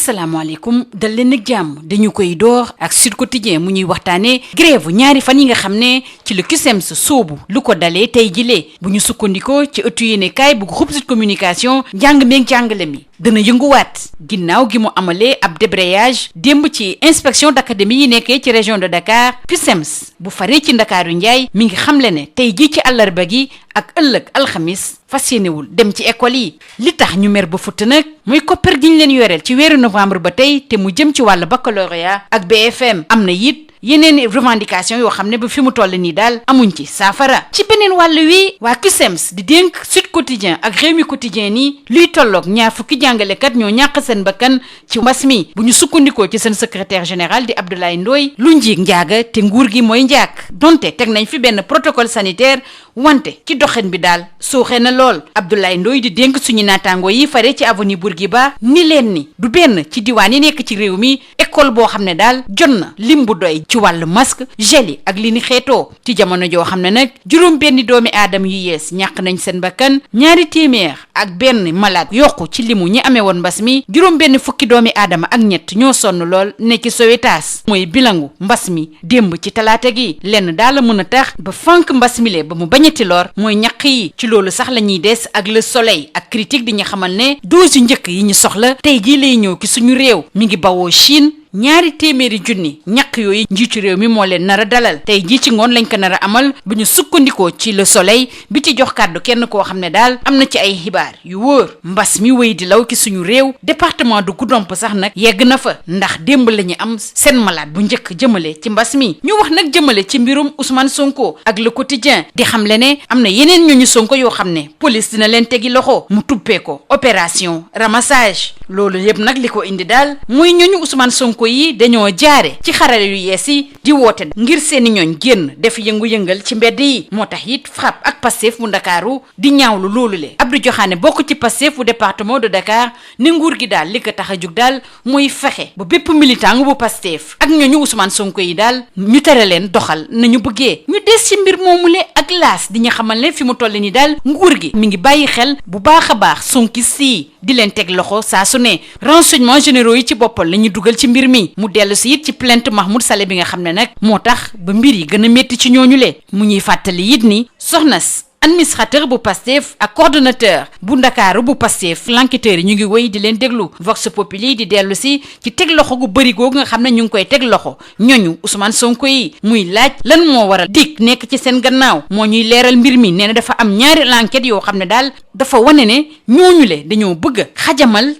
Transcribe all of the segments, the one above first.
asalaamaaleykum dal leen ak jàmm dañu koy door ak Sud Quotidien mu ñuy waxtaane grève ñaari fan yi nga xam ne ci le CUSEMS soobu lu ko dalee tey jilee bu ñu sukkandikoo ci ëttu yéenekaay bu groupe Sud Communication njàng meeg jàngale mi dana yënguwaat ginnaaw gi mu amalee ab débrayage démb ci inspection d'académie yi nekkee ci région de Dakar. CUSEMS bu faree ci Ndakaaru Njaay mi ngi xamle ne tey jii ci àllarba gi ak ëllëg alxamis fas yéenewul dem ci école yi li tax ñu mer ba futt nag mooy koppar gi ñu leen yoreel ci weeru novembre ba tey te mu jëm ci wàllu baccalauréat ak BFM am na it yeneen revendication yoo xam ne ba fi mu toll nii daal amuñ ci saafara. ci beneen wàll wi waa CUSEMS di dénk Sud Quotidien ak Rewmi Quotidien ni luy tolloog ñaar fukki jàngalekat ñoo ñàkk seen bakkan ci mbas mi bu ñu sukkandikoo ci seen secrétaire général di Abdoulaye Ndoye lu njiig njaaga te nguur gi mooy njaag donte teg nañ fi benn protocole sanitaire wante ci doxin bi daal sooxe na lool. Abdoulaye Ndoye di dénk suñu naataango yi fare ci avenue Bourguiba ni leen ni du benn ci diwaan yi nekk ci réew mi école boo xam ne daal jot na lim bu doy ci wàllu masque gel yi ak li ni xeetoo ci jamono joo xam ne nag juróom benn doomi aadama yu yees ñàkk nañ seen bakkan 200 ak benn malade yokku ci limu ñi amee woon mbas mi juróom benn fukki doomi aadama ak ñett ñoo sonn lool ne ci Sowétas mooy bilangu mbas mi démb ci talaata gi lenn daal la mën a tax ba fànk mbas mi le ba mu bañati lor mooy ñaq yi ci loolu sax la ñuy des ak Le Soleil ak critique di ñu xamal ne dose yu njëkk yi ñu soxla tey jii lay ñëw ki suñu réew mi ngi bawoo Chine 200 junni ñàkk yooyu njiitu réew mi moo leen nar a dalal tey jii ci ngoon lañ ko nar a amal bu ñu sukkandikoo ci Le Soleil bi ci jox kàddu kenn koo xam ne daal am na ci ay xibaar yu wóor mbas mi wéy di law ci suñu réew département de Goudomp sax nag yegg na fa ndax démb la ñu am seen malade bu njëkk jëmale ci mbas mi ñu wax nag jëmale ci mbirum Ousmane Sonko ak Le Quotidien di xamle ne am na yeneen ñooñu Sonko yoo xam ne police dina leen tegi loxo mu tuppee ko opération ramassage loolu yëpp nag li ko indi daal mooy ñooñu Ousmane Sonko yi dañoo jaare ci xarale yu yees yi di woote ngir seeni ñooñ génn def yëngu-yëngal ci mbedd yi moo tax it FRAPP ak Pastef bu Ndakaaru di ñaawlu loolu le Abdou Diokhane bokk ci Pastef bu département de Dakar ne nguur gi daal li ko tax a jug daal mooy fexe ba bépp militant bu Pastef ak ñooñu Ousmane Sonko yi daal ñu tere leen doxal nañu bëggee ñu des ci mbir moomule ak laas di ñu xamal ne fi mu toll ni daal nguur gi mi ngi bàyyi xel bu baax a baax sonkis yi di leen teg loxo saa su ne renseignements généraux yi ci boppal la ñu dugal ci mbir mi mu dellu si it ci plainte Mahmoud Saleh bi nga xam ne nag moo tax ba mbir yi gën a métti ci ñooñu le mu ñuy fàttali it ni soxna administrateur bu Pastef ak coordonnateur bu Ndakaaru bu Pastef l'enquêteur yi ñu ngi wéy di leen déglu Vox Populi di dellu si ci teg loxo gu bëri googu nga xam ne ñu ngi koy teg loxo ñooñu Ousmane Sonko yi muy laaj lan moo waral dik nekk ci seen gannaaw moo ñuy leeral mbir mi nee na dafa am ñaari l'enquête yoo xam ne daal dafa wane ne ñooñu le dañoo bëgg a xajamal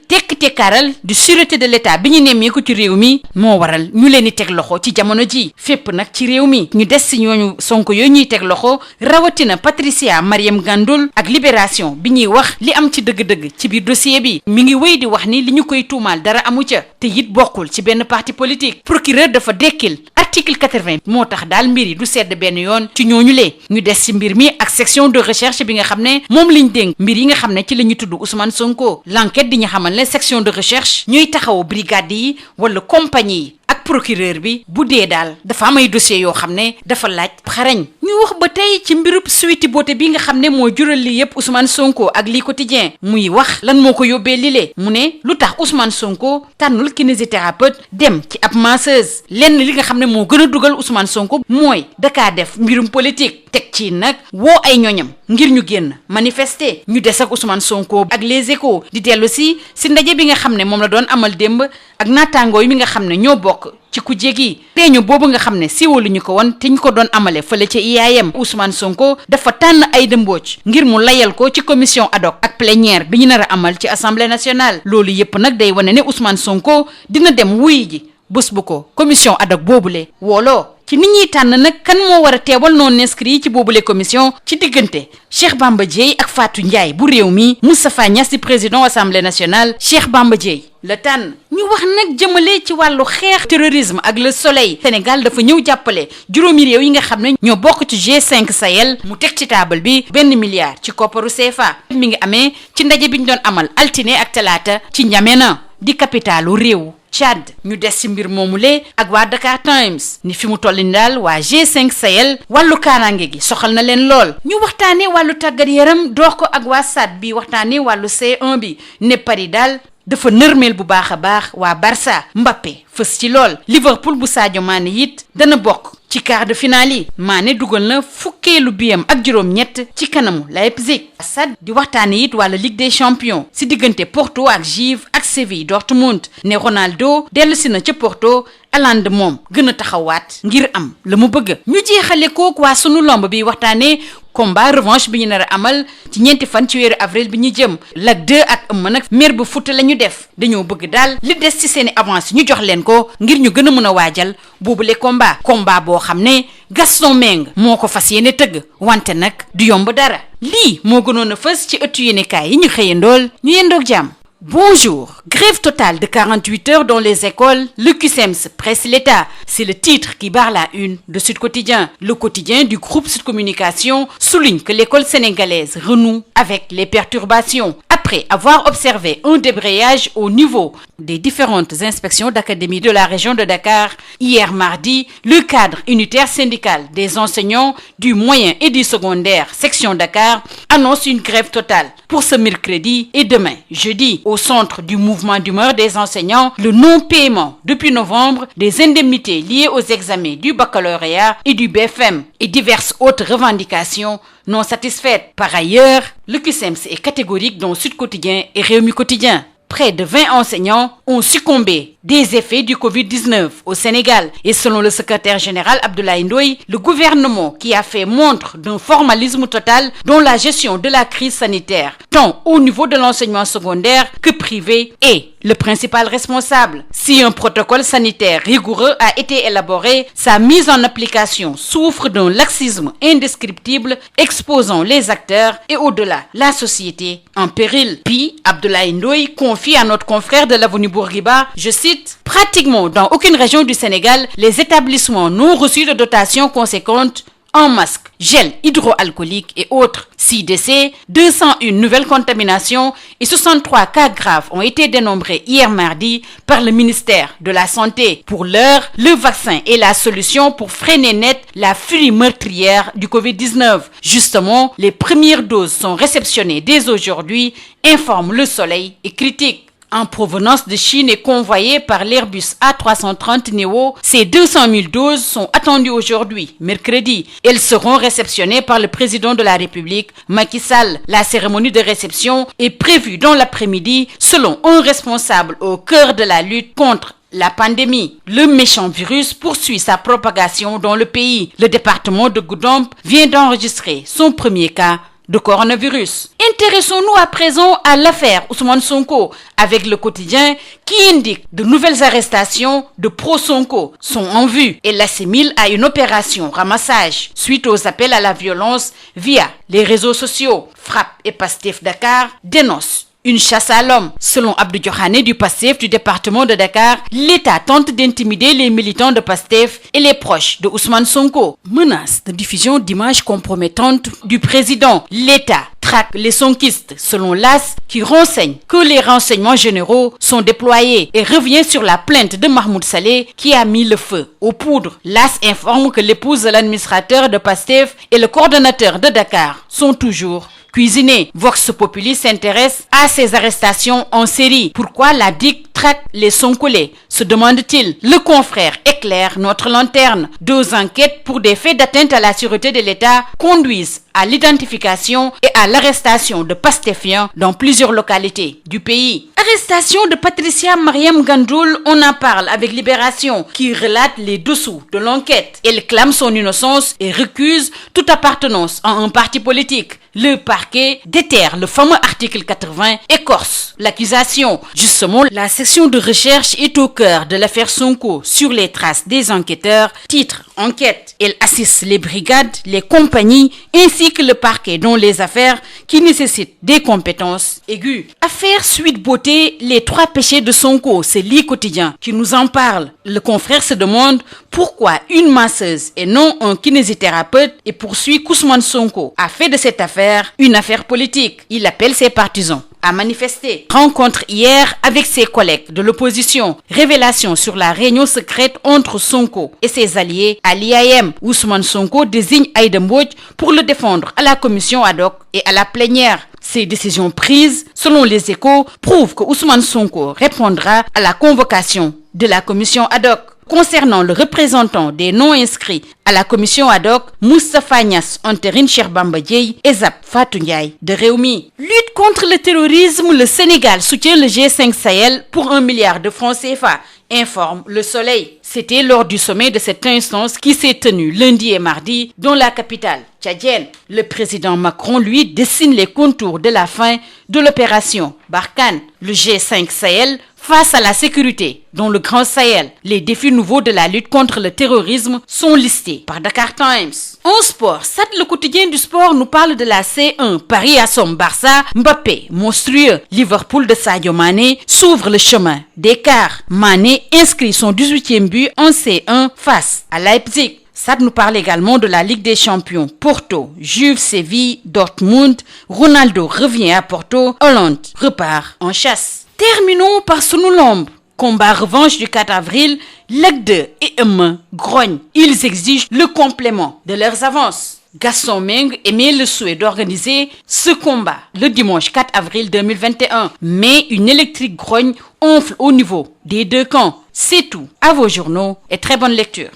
tekkaaral du sûreté de l'État bi ñu nemmeeku ci réew mi moo waral ñu leen di teg loxo ci jamono ji fépp nag ci réew mi ñu des si ñooñu Sonko yooyu ñuy teg loxo rawatina Patricia Mariam Gandoul ak Libération bi ñuy wax li am ci dëgg-dëgg ci biir dossier bi mi ngi wéy di wax ni li ñu koy tuumaal dara amu ca te it bokkul ci benn parti politique procureur dafa dekkil article 80 moo tax daal mbir yi du sedd benn yoon ci ñooñu lee ñu des ci mbir mi ak section de recherche bi nga xam ne moom liñ dénk mbir yi nga xam ne ci la ñu tudd Ousmane Sonko l'enquête di ñu xamal ne section de recherche ñuy taxawu brigade yi wala compagnie yi ak procureur bi bu dee daal dafa am ay dossiers yoo xam ne dafa laaj xarañ ñu wax ba tey ci mbirub Sweety Beauté bi nga xam ne moo jural li yëpp Ousmane Sonko ak lii quotidien muy wax lan moo ko yóbbee lile mu ne lu tax Ousmane Sonko tànnul kinésithérapeute dem ci ab masseuse lenn li nga xam ne moo gën a dugal Ousmane Sonko mooy dakaa def mbirum politique teg ci nag woo ay ñoñam ngir ñu génn manifester ñu des ak Ousmane Sonko ak les Échos di dellu si ndaje bi nga xam ne moom la doon amal démb ak naataangoo yi mi nga xam ne ñoo bokk ci kujje gi teeñu boobu nga xam ne siiwalu ñu ko woon te ñu ko doon amale fële ca IAM Ousmane Sonko dafa tànn Aïda Mbodj ngir mu layal ko ci commission ad hoc ak plénière bi ñu nar a amal ci assemblée nationale loolu yépp nag day wane ne Ousmane Sonko dina dem wuy ji bés bu ko commission ad hoc boobule wooloo ci nit ñuy tànn nag kan moo war a teewal non inscrit yi ci boobule commission ci diggante Cheikh Bamba Dièye ak Fatou Ndiaye bu réew mi Moustapha Niasse di président assemblée nationale Cheikh Bamba Dièye la tànn ñu wax nag jëmale ci wàllu xeex terrorisme ak Le Soleil Sénégal dafa ñëw jàppale juróomi réew yi nga xam ne ñoo bokk ci G5 Sahel mu teg ci taabal bi 1 milliard ci kopparu CFA mi ngi amee ci ndaje bi ñu doon amal altine ak talaata ci N'Djamena di capitalu réew Tchad. ñu des ci mbir moomule ak waa Dakar Times ni fi mu toll ni daal waa G5 Sahel wàllu kaaraange gi soxal na leen lool. ñu waxtaanee wàllu tàggat yaram door ko ak waa SAD bi waxtaanee wàllu C1 bi ne Paris daal dafa nërmeel bu baax a baax waa Barça. Mbappé fës ci lool. Liverpool bu Sadio Mané it dana bokk ci quart de finale yi. Mané dugal na fukkeelu biyam ak juróom-ñett ci kanamu Leipzig. SAD di waxtaane it wàllu Ligue des champions si diggante Porto ak Juve ak Séville Dortmund ne Ronaldo dellusi na ca Porto. Haaland moom gën a taxawaat ngir am la mu bëgg. ñu jeexale kook waa sunu lomb bi waxtaanee combat revanche bi ñu nar a amal ci ñeenti fan ci weeru avril bi ñu jëm. Lac 2 ak Eumeu nag mer bu futt la ñu def dañoo bëgg daal li des ci seeni avance ñu jox leen ko ngir ñu gën a mën a waajal boobule combat boo xam ne Gaston Mbengue moo ko fas yéene tëgg wante nag du yomb dara. lii moo gënoon a fës ci ëttu yéenekaay yi ñu xëyandool ñu yendoog jàmm. Bonjour. Grève totale de 48 heures dans les écoles. Le CUSEMS presse l'État. C'est le titre qui barre la une de Sud Quotidien. Le quotidien du groupe Sud Communication souligne que l'école sénégalaise renoue avec les perturbations. Après avoir observé un débrayage au niveau des différentes inspections d'académie de la région de Dakar, hier mardi, le cadre unitaire syndical des enseignants du moyen et du secondaire section Dakar annonce une grève totale pour ce mercredi et demain, jeudi, au centre du mouvement d'humeur des enseignants, le non-paiement depuis novembre des indemnités liées aux examens du baccalauréat et du BFM et diverses autres revendications non satisfaites. Par ailleurs, le CUSEMS est catégorique dans Sud Quotidien et Rewmi Quotidien. Près de 20 enseignants ont succombé des effets du Covid-19 au Sénégal. Et selon le secrétaire général Abdoulaye Ndoye, le gouvernement qui a fait montre d'un formalisme total dans la gestion de la crise sanitaire, tant au niveau de l'enseignement secondaire que privé, est le principal responsable. Si un protocole sanitaire rigoureux a été élaboré, sa mise en application souffre d'un laxisme indescriptible, exposant les acteurs et au-delà la société en péril. Puis, Abdoulaye Ndoye confie à notre confrère de l'Avenue Bourguiba, je cite, « Pratiquement dans aucune région du Sénégal, les établissements n'ont reçu de dotation conséquente en masques, gel hydroalcoolique et autres. 6 décès, 201 nouvelles contaminations et 63 cas graves ont été dénombrés hier mardi par le ministère de la Santé. Pour l'heure, le vaccin est la solution pour freiner net la furie meurtrière du Covid-19. Justement, les premières doses sont réceptionnées dès aujourd'hui, informe Le Soleil et critique. En provenance de Chine et convoyé par l'Airbus A330 Neo, ces 200 000 doses sont attendues aujourd'hui, mercredi. Elles seront réceptionnées par le président de la République, Macky Sall. La cérémonie de réception est prévue dans l'après-midi, selon un responsable au cœur de la lutte contre la pandémie. Le méchant virus poursuit sa propagation dans le pays. Le département de Goudomp vient d'enregistrer son premier cas de coronavirus. Intéressons-nous à présent à l'affaire Ousmane Sonko avec le quotidien qui indique de nouvelles arrestations de pro-Sonko sont en vue et l'assimile à une opération ramassage suite aux appels à la violence via les réseaux sociaux. Frappe et Pastef Dakar dénoncent une chasse à l'homme. Selon Abdou Diokhane du Pastef du département de Dakar, l'État tente d'intimider les militants de Pastef et les proches de Ousmane Sonko. Menace de diffusion d'images compromettantes du président. L'État traque les sonkistes, selon l'AS, qui renseigne que les renseignements généraux sont déployés et revient sur la plainte de Mahmoud Saleh qui a mis le feu aux poudres. L'AS informe que l'épouse de l'administrateur de Pastef et le coordonnateur de Dakar sont toujours cuisiner. Vox Populi s'intéresse à ces arrestations en série. Pourquoi la DIC traque les Sonkolés, se demande-t-il. Le confrère éclaire notre lanterne. 2 enquêtes pour des faits d'atteinte à la sûreté de l'État conduisent à l'identification et à l'arrestation de Pastéfiens dans plusieurs localités du pays. Arrestation de Patricia Mariam Gandoul, on en parle avec Libération, qui relate les dessous de l'enquête. Elle clame son innocence et recuse toute appartenance à un parti politique. Le parquet déterre le fameux article 80, écorce l'accusation. Justement, la section de recherche est au cœur de l'affaire Sonko, sur les traces des enquêteurs. Titre, enquête. Elle assiste les brigades, les compagnies, ainsi que le parquet dans les affaires qui nécessitent des compétences aiguës. Affaire Sweet Beauté, les 3 péchés de Sonko, c'est l'I Quotidien qui nous en parle. Le confrère se demande pourquoi une masseuse et non un kinésithérapeute et poursuit qu'Ousmane Sonko a fait de cette affaire une affaire politique. Il appelle ses partisans a manifesté. Rencontre hier avec ses collègues de l'opposition. Révélation sur la réunion secrète entre Sonko et ses alliés à l'IAM. Ousmane Sonko désigne Aïda Mbodj pour le défendre à la commission ad hoc et à la plénière. Ces décisions prises, selon les Échos, prouvent que Ousmane Sonko répondra à la convocation de la commission ad hoc. Concernant le représentant des non-inscrits à la commission ad hoc, Moustapha Niasse entérine Cheikh Bamba Dièye et Zap Fatou Ndiaye de Rewmi. Lutte contre le terrorisme, le Sénégal soutient le G5 Sahel pour 1 milliard de francs CFA, informe Le Soleil. C'était lors du sommet de cette instance qui s'est tenu lundi et mardi dans la capitale tchadienne. Le président Macron, lui, dessine les contours de la fin de l'opération Barkhane. Le G5 Sahel face à la sécurité dans le Grand Sahel. Les défis nouveaux de la lutte contre le terrorisme sont listés par Dakar Times. En sport, Stades le quotidien du sport nous parle de la C1. Paris assomme Barça, Mbappé monstrueux. Liverpool de Sadio Mané s'ouvre le chemin d'écart. Mané inscrit son 18e but en C1 face à Leipzig. Stades nous parle également de la Ligue des Champions. Porto, Juve, Séville, Dortmund. Ronaldo revient à Porto. Hollande repart en chasse. Terminons par Sunu Lamb. Combat revanche du 4 avril, Lac 2 et Eumeu grognent. Ils exigent le complément de leurs avances. Gaston Meng émet le souhait d'organiser ce combat le dimanche 4 avril 2021. Mais une électrique grogne enfle au niveau des deux camps. C'est tout. À vos journaux et très bonne lecture.